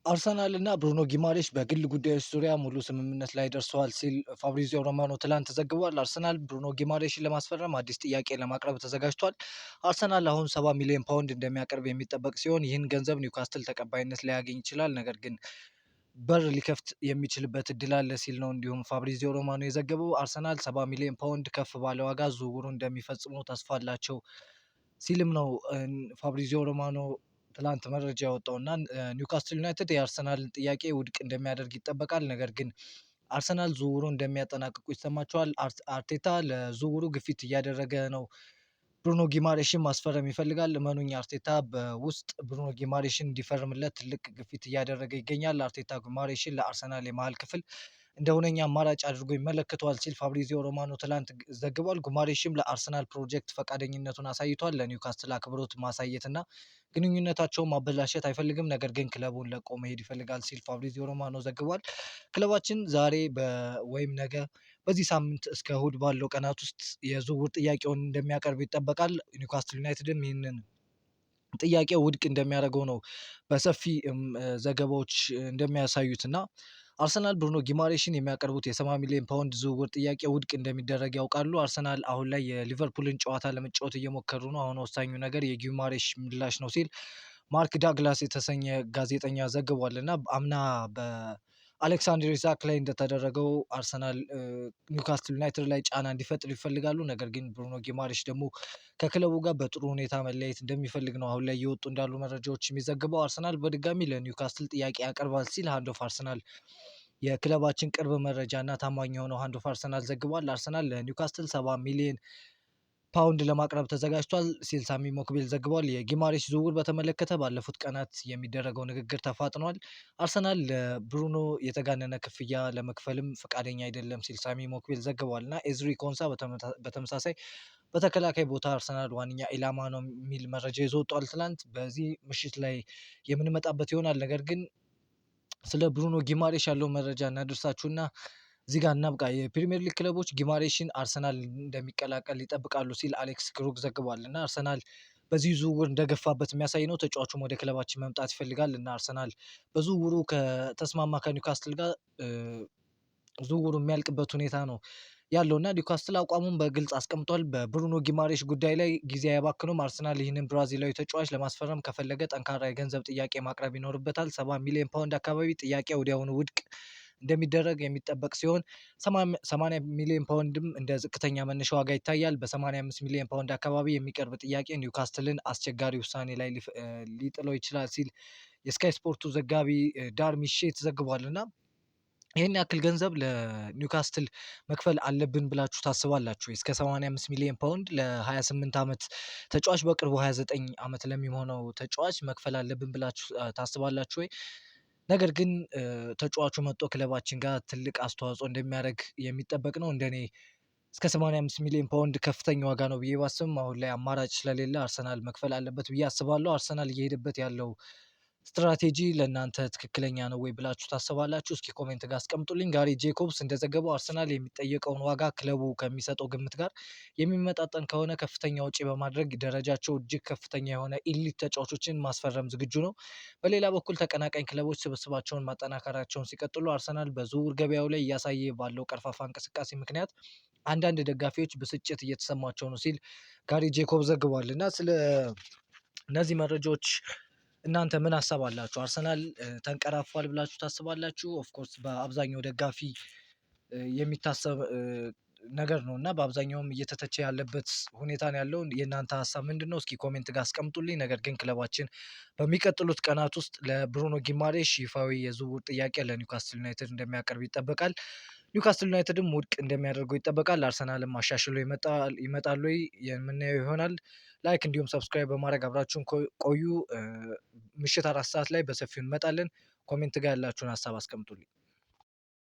አርሰናል እና ብሩኖ ጊማሬሽ በግል ጉዳዮች ዙሪያ ሙሉ ስምምነት ላይ ደርሰዋል ሲል ፋብሪዚዮ ሮማኖ ትላንት ዘግቧል። አርሰናል ብሩኖ ጊማሬሽን ለማስፈረም አዲስ ጥያቄ ለማቅረብ ተዘጋጅቷል። አርሰናል አሁን 70 ሚሊዮን ፓውንድ እንደሚያቀርብ የሚጠበቅ ሲሆን ይህን ገንዘብ ኒውካስትል ተቀባይነት ሊያገኝ ይችላል፣ ነገር ግን በር ሊከፍት የሚችልበት እድል አለ ሲል ነው እንዲሁም ፋብሪዚዮ ሮማኖ የዘገበው። አርሰናል 70 ሚሊዮን ፓውንድ ከፍ ባለ ዋጋ ዝውውሩ እንደሚፈጽሙ ተስፋ አላቸው ሲልም ነው ፋብሪዚዮ ሮማኖ ትላንት መረጃ ያወጣውና ኒውካስትል ዩናይትድ የአርሰናልን ጥያቄ ውድቅ እንደሚያደርግ ይጠበቃል። ነገር ግን አርሰናል ዝውውሩ እንደሚያጠናቅቁ ይሰማቸዋል። አርቴታ ለዝውውሩ ግፊት እያደረገ ነው። ብሩኖ ጊማሬሽን ማስፈረም ይፈልጋል። እመኑኝ አርቴታ በውስጥ ብሩኖ ጊማሬሽን እንዲፈርምለት ትልቅ ግፊት እያደረገ ይገኛል። አርቴታ ጊማሬሽን ለአርሰናል የመሀል ክፍል እንደ ሁነኛ አማራጭ አድርጎ ይመለከተዋል ሲል ፋብሪዚዮ ሮማኖ ትላንት ዘግቧል። ጉማሬሽም ለአርሰናል ፕሮጀክት ፈቃደኝነቱን አሳይቷል። ለኒውካስትል አክብሮት ማሳየትና ግንኙነታቸውን ማበላሸት አይፈልግም፣ ነገር ግን ክለቡን ለቆ መሄድ ይፈልጋል ሲል ፋብሪዚዮ ሮማኖ ዘግቧል። ክለባችን ዛሬ ወይም ነገ በዚህ ሳምንት እስከ እሁድ ባለው ቀናት ውስጥ የዝውውር ጥያቄውን እንደሚያቀርብ ይጠበቃል። ኒውካስትል ዩናይትድም ይህንን ጥያቄ ውድቅ እንደሚያደርገው ነው በሰፊ ዘገባዎች እንደሚያሳዩት እና አርሰናል ብሩኖ ጊማሬሽን የሚያቀርቡት የ70 ሚሊዮን ፓውንድ ዝውውር ጥያቄ ውድቅ እንደሚደረግ ያውቃሉ። አርሰናል አሁን ላይ የሊቨርፑልን ጨዋታ ለመጫወት እየሞከሩ ነው። አሁን ወሳኙ ነገር የጊማሬሽ ምላሽ ነው ሲል ማርክ ዳግላስ የተሰኘ ጋዜጠኛ ዘግቧል እና አምና በአሌክሳንድር ኢሳክ ላይ እንደተደረገው አርሰናል ኒውካስትል ዩናይትድ ላይ ጫና እንዲፈጥር ይፈልጋሉ። ነገር ግን ብሩኖ ጊማሬሽ ደግሞ ከክለቡ ጋር በጥሩ ሁኔታ መለያየት እንደሚፈልግ ነው አሁን ላይ እየወጡ እንዳሉ መረጃዎች የሚዘግበው። አርሰናል በድጋሚ ለኒውካስትል ጥያቄ ያቀርባል ሲል ሃንድ ኦፍ አርሰናል የክለባችን ቅርብ መረጃ እና ታማኝ የሆነው ሃንድ ኦፍ አርሰናል ዘግቧል። አርሰናል ለኒውካስትል 70 ሚሊዮን ፓውንድ ለማቅረብ ተዘጋጅቷል ሲል ሳሚ ሞክቤል ዘግቧል። የጊማሬሽ ዝውውር በተመለከተ ባለፉት ቀናት የሚደረገው ንግግር ተፋጥኗል። አርሰናል ለብሩኖ የተጋነነ ክፍያ ለመክፈልም ፈቃደኛ አይደለም ሲል ሳሚ ሞክቤል ዘግቧል እና ኤዝሪ ኮንሳ በተመሳሳይ በተከላካይ ቦታ አርሰናል ዋነኛ ኢላማ ነው የሚል መረጃ ይዞ ወጥቷል። ትላንት በዚህ ምሽት ላይ የምንመጣበት ይሆናል። ነገር ግን ስለ ብሩኖ ጊማሬሽ ያለው መረጃ እናደርሳችሁና እዚህ ጋር እናብቃ። የፕሪሚየር ሊግ ክለቦች ጊማሬሽን አርሰናል እንደሚቀላቀል ይጠብቃሉ ሲል አሌክስ ክሩግ ዘግቧል እና አርሰናል በዚህ ዝውውር እንደገፋበት የሚያሳይ ነው። ተጫዋቹም ወደ ክለባችን መምጣት ይፈልጋል እና አርሰናል በዝውውሩ ከተስማማ ከኒውካስትል ጋር ዝውውሩ የሚያልቅበት ሁኔታ ነው ያለው እና ኒውካስትል አቋሙን በግልጽ አስቀምጧል። በብሩኖ ጊማሬሽ ጉዳይ ላይ ጊዜ አያባክኑም። አርሰናል ይህንን ብራዚላዊ ተጫዋች ለማስፈረም ከፈለገ ጠንካራ የገንዘብ ጥያቄ ማቅረብ ይኖርበታል። 70 ሚሊዮን ፓውንድ አካባቢ ጥያቄ ወዲያውኑ ውድቅ እንደሚደረግ የሚጠበቅ ሲሆን 80 ሚሊዮን ፓውንድም እንደ ዝቅተኛ መነሻ ዋጋ ይታያል። በ85 ሚሊዮን ፓውንድ አካባቢ የሚቀርብ ጥያቄ ኒውካስትልን አስቸጋሪ ውሳኔ ላይ ሊጥለው ይችላል ሲል የስካይ ስፖርቱ ዘጋቢ ዳር ሚሼት ዘግቧል እና ይህን ያክል ገንዘብ ለኒውካስትል መክፈል አለብን ብላችሁ ታስባላችሁ? እስከ 85 ሚሊዮን ፓውንድ ለ28 ዓመት ተጫዋች በቅርቡ 29 ዓመት ለሚሆነው ተጫዋች መክፈል አለብን ብላችሁ ታስባላችሁ ወይ? ነገር ግን ተጫዋቹ መጥቶ ክለባችን ጋር ትልቅ አስተዋጽኦ እንደሚያደርግ የሚጠበቅ ነው። እንደኔ እስከ 85 ሚሊዮን ፓውንድ ከፍተኛ ዋጋ ነው ብዬ ባስብም አሁን ላይ አማራጭ ስለሌለ አርሰናል መክፈል አለበት ብዬ አስባለሁ። አርሰናል እየሄደበት ያለው ስትራቴጂ ለእናንተ ትክክለኛ ነው ወይ ብላችሁ ታስባላችሁ? እስኪ ኮሜንት ጋር አስቀምጡልኝ። ጋሪ ጄኮብስ እንደዘገበው አርሰናል የሚጠየቀውን ዋጋ ክለቡ ከሚሰጠው ግምት ጋር የሚመጣጠን ከሆነ ከፍተኛ ወጪ በማድረግ ደረጃቸው እጅግ ከፍተኛ የሆነ ኢሊት ተጫዋቾችን ማስፈረም ዝግጁ ነው። በሌላ በኩል ተቀናቃኝ ክለቦች ስብስባቸውን ማጠናከራቸውን ሲቀጥሉ አርሰናል በዝውውር ገበያው ላይ እያሳየ ባለው ቀርፋፋ እንቅስቃሴ ምክንያት አንዳንድ ደጋፊዎች ብስጭት እየተሰማቸው ነው ሲል ጋሪ ጄኮብ ዘግቧል እና ስለ እነዚህ መረጃዎች እናንተ ምን ሀሳብ አላችሁ? አርሰናል ተንቀራፏል ብላችሁ ታስባላችሁ? ኦፍኮርስ በአብዛኛው ደጋፊ የሚታሰብ ነገር ነው እና በአብዛኛውም እየተተቸ ያለበት ሁኔታ ነው ያለው። የእናንተ ሀሳብ ምንድን ነው? እስኪ ኮሜንት ጋር አስቀምጡልኝ። ነገር ግን ክለባችን በሚቀጥሉት ቀናት ውስጥ ለብሩኖ ጊማሬሽ ይፋዊ የዝውውር ጥያቄ ለኒውካስትል ዩናይትድ እንደሚያቀርብ ይጠበቃል። ኒውካስትል ዩናይትድም ውድቅ እንደሚያደርገው ይጠበቃል። አርሰናልም አሻሽሎ ይመጣሉ የምናየው ይሆናል። ላይክ እንዲሁም ሰብስክራይብ በማድረግ አብራችሁን ቆዩ። ምሽት 4 ሰዓት ላይ በሰፊው እንመጣለን። ኮሜንት ጋር ያላችሁን ሀሳብ አስቀምጡልኝ።